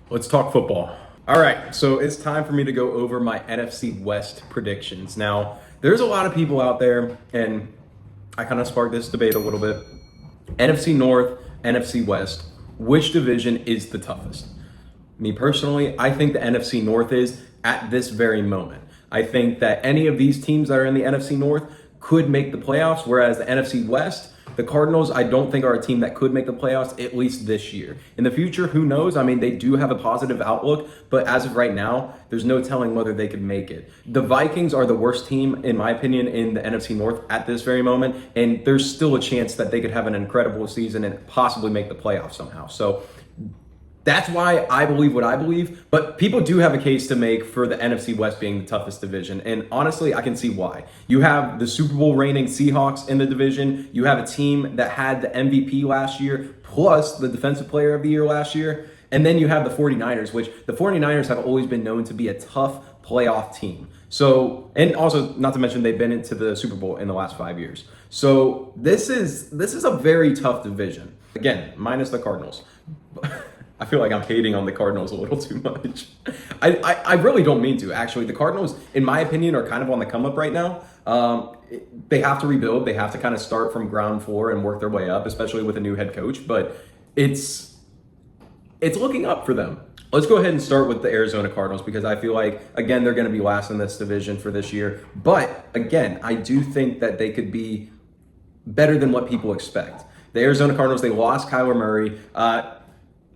Let's talk football. All right, so it's time for me to go over my NFC West predictions. Now, there's a lot of people out there, and I kind of sparked this debate a little bit. NFC North, NFC West, which division is the toughest? Me personally, I think the NFC North is at this very moment. I think that any of these teams that are in the NFC North could make the playoffs, whereas the NFC West, the Cardinals, I don't think are a team that could make the playoffs, at least this year. In the future, who knows? I mean, they do have a positive outlook, but as of right now, there's no telling whether they could make it. The Vikings are the worst team, in my opinion, in the NFC North at this very moment, and there's still a chance that they could have an incredible season and possibly make the playoffs somehow. So that's why I believe what I believe, but people do have a case to make for the NFC West being the toughest division, and honestly, I can see why. You have the Super Bowl reigning Seahawks in the division, you have a team that had the MVP last year, plus the Defensive Player of the Year last year, and then you have the 49ers, which the 49ers have always been known to be a tough playoff team. So, and also, not to mention, they've been into the Super Bowl in the last 5 years. So this is a very tough division. Again, minus the Cardinals. I feel like I'm hating on the Cardinals a little too much. I really don't mean to. Actually, the Cardinals, in my opinion, are kind of on the come up right now. They have to rebuild. They have to kind of start from ground floor and work their way up, especially with a new head coach. But it's looking up for them. Let's go ahead and start with the Arizona Cardinals because I feel like, again, they're going to be last in this division for this year. But again, I do think that they could be better than what people expect. The Arizona Cardinals, they lost Kyler Murray.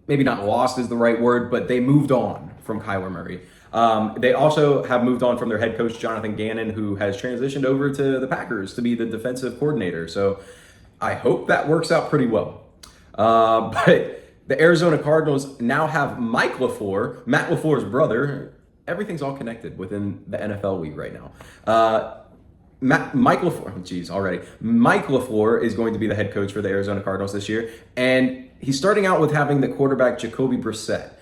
Maybe not lost is the right word, but they moved on from Kyler Murray. They also have moved on from their head coach, Jonathan Gannon, who has transitioned over to the Packers to be the defensive coordinator. So I hope that works out pretty well. But the Arizona Cardinals now have Mike LaFleur, Matt LaFleur's brother. Everything's all connected within the NFL league right now. Mike LaFleur, Mike LaFleur is going to be the head coach for the Arizona Cardinals this year, and he's starting out with having the quarterback Jacoby Brissett.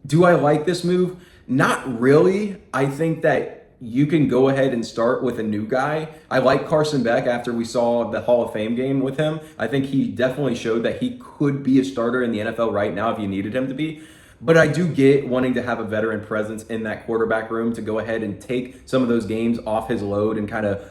Do I like this move? Not really. I think that you can go ahead and start with a new guy. I like Carson Beck after we saw the Hall of Fame game with him. I think he definitely showed that he could be a starter in the NFL right now if you needed him to be. But I do get wanting to have a veteran presence in that quarterback room to go ahead and take some of those games off his load and kind of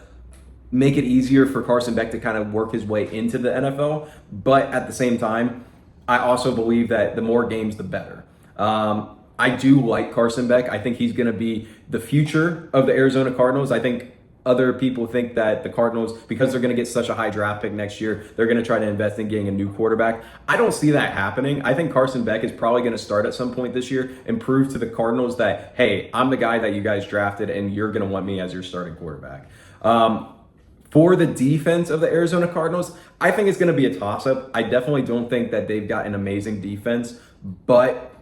make it easier for Carson Beck to kind of work his way into the NFL. But at the same time, I also believe that the more games, the better. I do like Carson Beck. I think he's going to be the future of the Arizona Cardinals. I think other people think that the Cardinals, because they're going to get such a high draft pick next year, they're going to try to invest in getting a new quarterback. I don't see that happening. I think Carson Beck is probably going to start at some point this year and prove to the Cardinals that, hey, I'm the guy that you guys drafted and you're going to want me as your starting quarterback. For the defense of the Arizona Cardinals, I think it's going to be a toss-up. I definitely don't think that they've got an amazing defense, but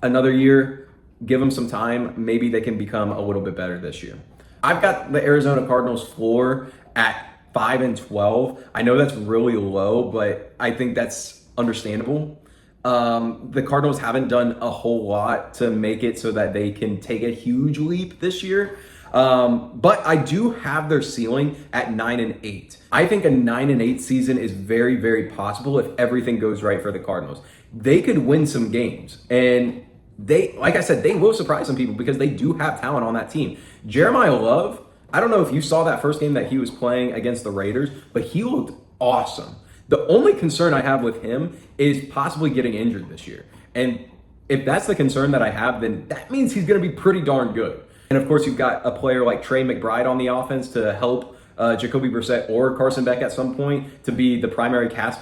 another year, give them some time. Maybe they can become a little bit better this year. I've got the Arizona Cardinals floor at 5-12. I know that's really low, but I think that's understandable. The Cardinals haven't done a whole lot to make it so that they can take a huge leap this year. But I do have their ceiling at 9-8. I think a 9-8 season is very, very possible if everything goes right for the Cardinals. They could win some games, and they, like I said, they will surprise some people because they do have talent on that team. Jeremiah Love, I don't know if you saw that first game that he was playing against the Raiders, but he looked awesome. The only concern I have with him is possibly getting injured this year. And if that's the concern that I have, then that means he's going to be pretty darn good. And of course, you've got a player like Trey McBride on the offense to help Jacoby Brissett or Carson Beck at some point to be the primary pass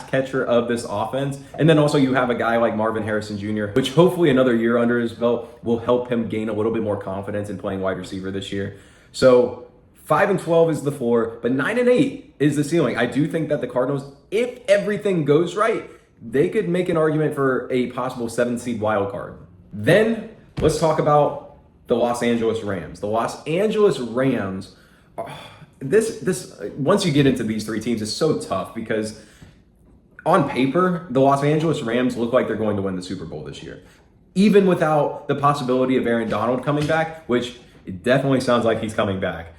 catcher of this offense. And then also you have a guy like Marvin Harrison Jr., which hopefully another year under his belt will help him gain a little bit more confidence in playing wide receiver this year. So 5-12 is the floor, but 9-8 is the ceiling. I do think that the Cardinals, if everything goes right, they could make an argument for a possible 7-seed wild card. Then let's talk about the Los Angeles Rams. The Los Angeles Rams are, this once you get into these three teams, it's so tough because on paper, the Los Angeles Rams look like they're going to win the Super Bowl this year. Even without the possibility of Aaron Donald coming back, which it definitely sounds like he's coming back.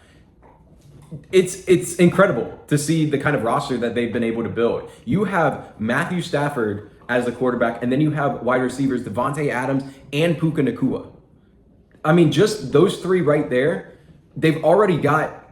it's incredible to see the kind of roster that they've been able to build. You have Matthew Stafford as the quarterback, and then you have wide receivers Devontae Adams and Puka Nacua. I mean, just those three right there, they've already got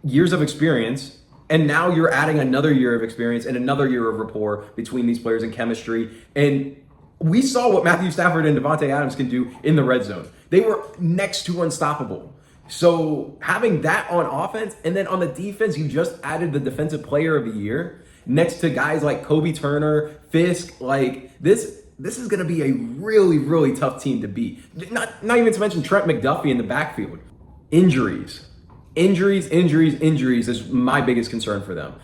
years of experience, and now you're adding another year of experience and another year of rapport between these players and chemistry. And we saw what Matthew Stafford and Devontae Adams can do in the red zone. They were next to unstoppable. So having that on offense, and then on the defense, you just added the defensive player of the year next to guys like Kobe Turner, Fisk. Like this is going to be a really, really tough team to beat. Not even to mention Trent McDuffie in the backfield. Injuries is my biggest concern for them.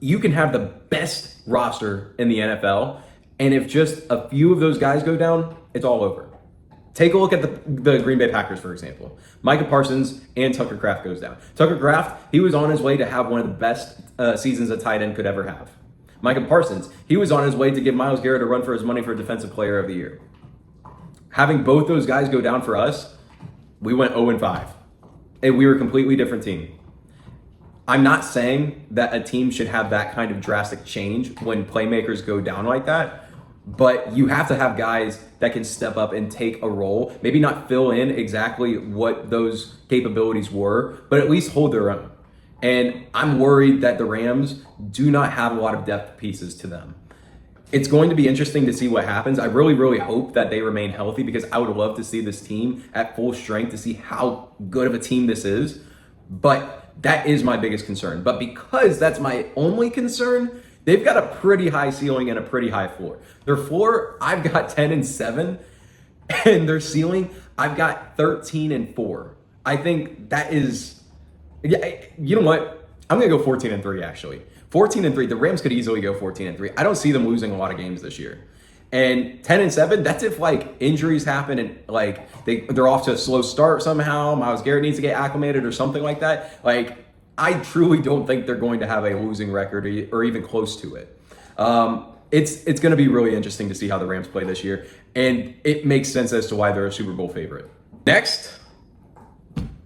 You can have the best roster in the NFL, and if just a few of those guys go down, it's all over. Take a look at the Green Bay Packers, for example. Micah Parsons and Tucker Kraft goes down. Tucker Kraft, he was on his way to have one of the best seasons a tight end could ever have. Micah Parsons, he was on his way to give Myles Garrett a run for his money for Defensive Player of the Year. Having both those guys go down for us, we went 0-5. And we were a completely different team. I'm not saying that a team should have that kind of drastic change when playmakers go down like that, but you have to have guys that can step up and take a role, maybe not fill in exactly what those capabilities were, but at least hold their own. And I'm worried that the Rams do not have a lot of depth pieces to them. It's going to be interesting to see what happens. I really, really hope that they remain healthy, because I would love to see this team at full strength to see how good of a team this is. But that is my biggest concern. But because that's my only concern, they've got a pretty high ceiling and a pretty high floor. Their floor, I've got 10-7, and their ceiling, I've got 13-4. I think that is, yeah, you know what? I'm going to go 14-3 actually. 14-3, the Rams could easily go 14-3. I don't see them losing a lot of games this year. And 10-7, that's if like injuries happen and like they're off to a slow start somehow. Myles Garrett needs to get acclimated or something like that. Like, I truly don't think they're going to have a losing record or even close to it. It's going to be really interesting to see how the Rams play this year, and it makes sense as to why they're a Super Bowl favorite. Next,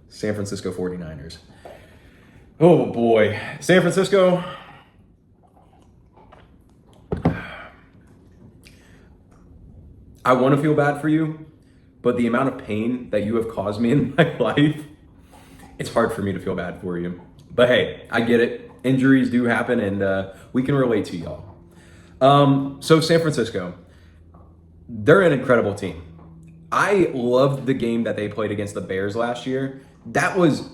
San Francisco 49ers. Oh boy, San Francisco. I want to feel bad for you, but the amount of pain that you have caused me in my life, it's hard for me to feel bad for you. But hey, I get it. Injuries do happen, and we can relate to y'all. So San Francisco, they're an incredible team. I loved the game that they played against the Bears last year. That was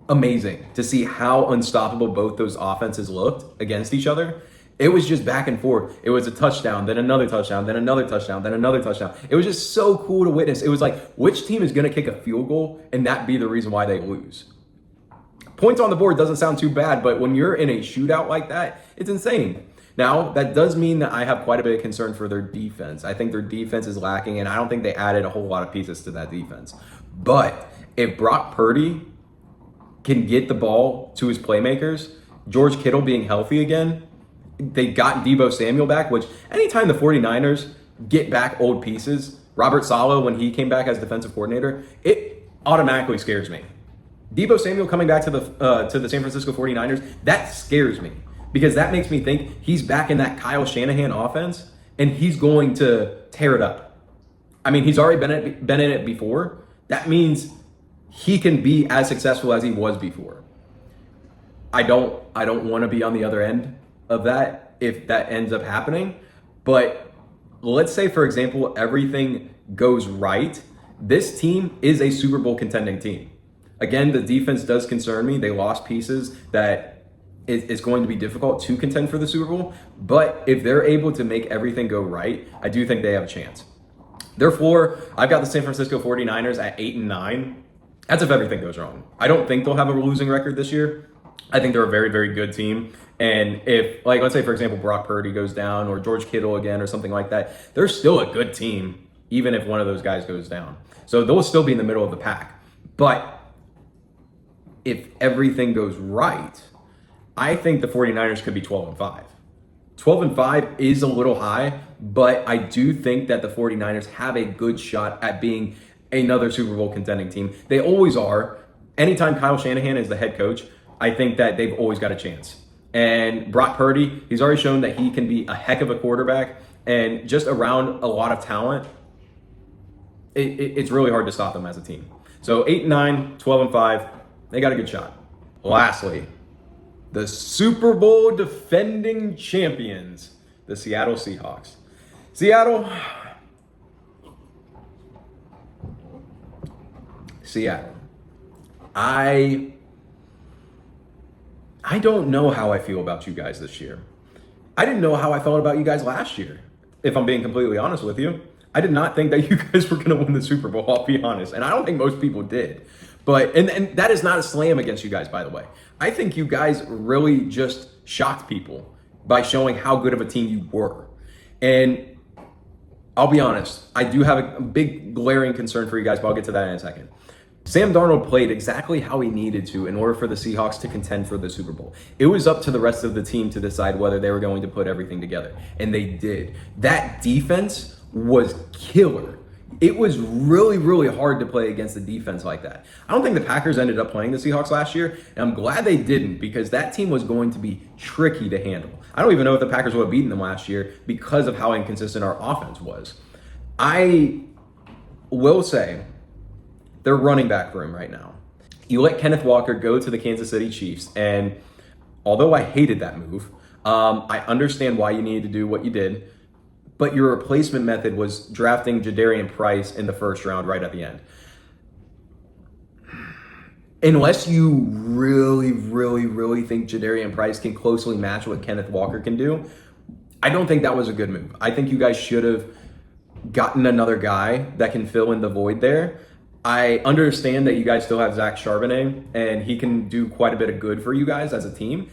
amazing to see how unstoppable both those offenses looked against each other. It was just back and forth. It was a touchdown, then another touchdown, then another touchdown, then another touchdown. It was just so cool to witness. It was like, which team is going to kick a field goal and that be the reason why they lose? Points on the board doesn't sound too bad, but when you're in a shootout like that, it's insane. Now, that does mean that I have quite a bit of concern for their defense. I think their defense is lacking, and I don't think they added a whole lot of pieces to that defense. But if Brock Purdy can get the ball to his playmakers, George Kittle being healthy again, they got Deebo Samuel back, which anytime the 49ers get back old pieces, Robert Saleh, when he came back as defensive coordinator, it automatically scares me. Deebo Samuel coming back to the San Francisco 49ers, that scares me, because that makes me think he's back in that Kyle Shanahan offense and he's going to tear it up. I mean, he's already been in it before. That means he can be as successful as he was before. I don't want to be on the other end of that if that ends up happening. But let's say, for example, everything goes right. This team is a Super Bowl contending team. Again, the defense does concern me. They lost pieces that it's going to be difficult to contend for the Super Bowl. But if they're able to make everything go right, I do think they have a chance. Therefore, I've got the San Francisco 49ers at 8-9. That's if everything goes wrong. I don't think they'll have a losing record this year. I think they're a very, very good team. And if, like, let's say, for example, Brock Purdy goes down or George Kittle again or something like that, they're still a good team, even if one of those guys goes down. So they'll still be in the middle of the pack. But if everything goes right, I think the 49ers could be 12-5. 12-5 is a little high, but I do think that the 49ers have a good shot at being another Super Bowl contending team. They always are. Anytime Kyle Shanahan is the head coach, I think that they've always got a chance. And Brock Purdy, he's already shown that he can be a heck of a quarterback, and just around a lot of talent, it's really hard to stop them as a team. So 8-9, 12-5, they got a good shot. Lastly, the Super Bowl defending champions, the Seattle Seahawks. Seattle. I don't know how I feel about you guys this year. I didn't know how I felt about you guys last year, if I'm being completely honest with you. I did not think that you guys were going to win the Super Bowl, I'll be honest. And I don't think most people did. But, and that is not a slam against you guys, by the way. I think you guys really just shocked people by showing how good of a team you were. And I'll be honest, I do have a big glaring concern for you guys, but I'll get to that in a second. Sam Darnold played exactly how he needed to in order for the Seahawks to contend for the Super Bowl. It was up to the rest of the team to decide whether they were going to put everything together, and they did. That defense was killer. It was really, really hard to play against a defense like that. I don't think the Packers ended up playing the Seahawks last year, and I'm glad they didn't, because that team was going to be tricky to handle. I don't even know if the Packers would have beaten them last year because of how inconsistent our offense was. I will say, their running back room right now. You let Kenneth Walker go to the Kansas City Chiefs, and although I hated that move, I understand why you needed to do what you did, but your replacement method was drafting Jadarian Price in the first round right at the end. Unless you really, really, really think Jadarian Price can closely match what Kenneth Walker can do, I don't think that was a good move. I think you guys should have gotten another guy that can fill in the void there. I understand that you guys still have Zach Charbonnet, and he can do quite a bit of good for you guys as a team.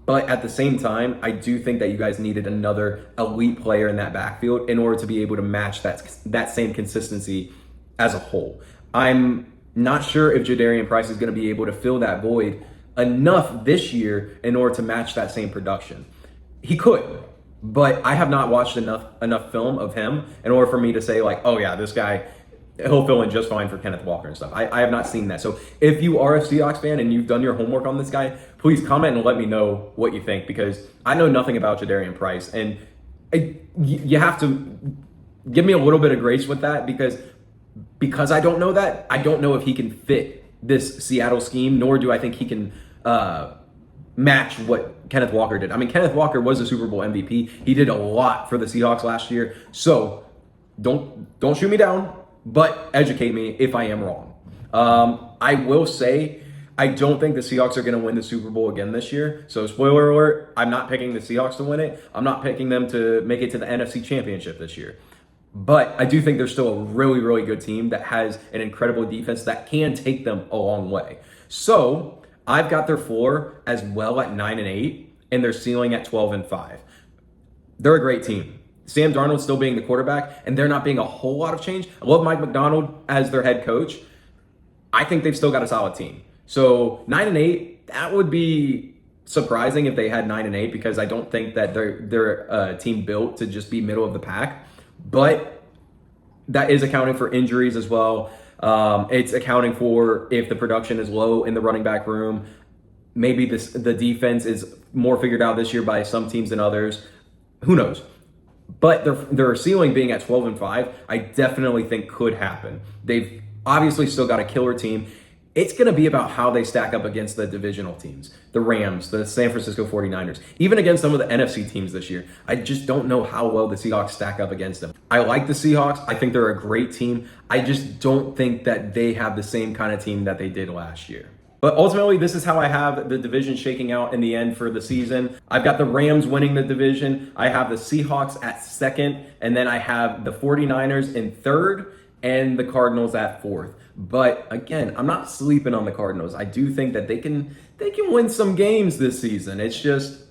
But at the same time, I do think that you guys needed another elite player in that backfield in order to be able to match that same consistency as a whole. I'm not sure if Jadarian Price is going to be able to fill that void enough this year in order to match that same production. He could, but I have not watched enough film of him in order for me to say, like, oh yeah, this guy, he'll fill in just fine for Kenneth Walker and stuff. I have not seen that. So if you are a Seahawks fan and you've done your homework on this guy, please comment and let me know what you think, because I know nothing about Jadarian Price, and you have to give me a little bit of grace with that, because I don't know that. I don't know if he can fit this Seattle scheme, nor do I think he can match what Kenneth Walker did. I mean, Kenneth Walker was a Super Bowl MVP. He did a lot for the Seahawks last year. So don't shoot me down, but educate me if I am wrong. I will say, I don't think the Seahawks are going to win the Super Bowl again this year. So spoiler alert, I'm not picking the Seahawks to win it. I'm not picking them to make it to the NFC Championship this year. But I do think they're still a really, really good team that has an incredible defense that can take them a long way. So I've got their floor as well at 9-8 and their ceiling at 12-5. They're a great team. Sam Darnold still being the quarterback, and there not being a whole lot of change. I love Mike McDonald as their head coach. I think they've still got a solid team. So 9-8, that would be surprising if they had 9-8, because I don't think that they're a team built to just be middle of the pack. But that is accounting for injuries as well. It's accounting for if the production is low in the running back room. Maybe the defense is more figured out this year by some teams than others. Who knows? But their ceiling being at 12-5, I definitely think could happen. They've obviously still got a killer team. It's going to be about how they stack up against the divisional teams, the Rams, the San Francisco 49ers, even against some of the NFC teams this year. I just don't know how well the Seahawks stack up against them. I like the Seahawks. I think they're a great team. I just don't think that they have the same kind of team that they did last year. But ultimately, this is how I have the division shaking out in the end for the season. I've got the Rams winning the division. I have the Seahawks at second, and then I have the 49ers in third and the Cardinals at fourth. But again, I'm not sleeping on the Cardinals. I do think that they can win some games this season. It's just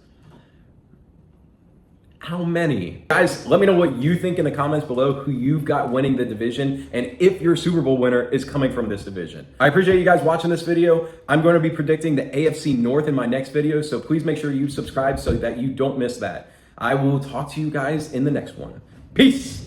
how many? Guys, let me know what you think in the comments below, who you've got winning the division, and if your Super Bowl winner is coming from this division. I appreciate you guys watching this video. I'm going to be predicting the AFC North in my next video, so please make sure you subscribe so that you don't miss that. I will talk to you guys in the next one. Peace!